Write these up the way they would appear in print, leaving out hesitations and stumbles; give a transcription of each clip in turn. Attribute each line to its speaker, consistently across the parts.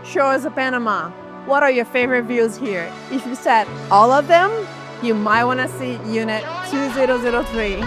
Speaker 1: Shores of Panama. What are your favorite views here? If you said all of them, you might want to see Unit 2003.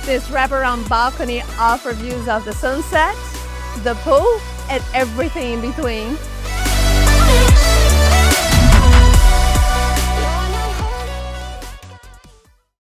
Speaker 1: This wraparound balcony offers views of the sunset, the pool, and everything in between.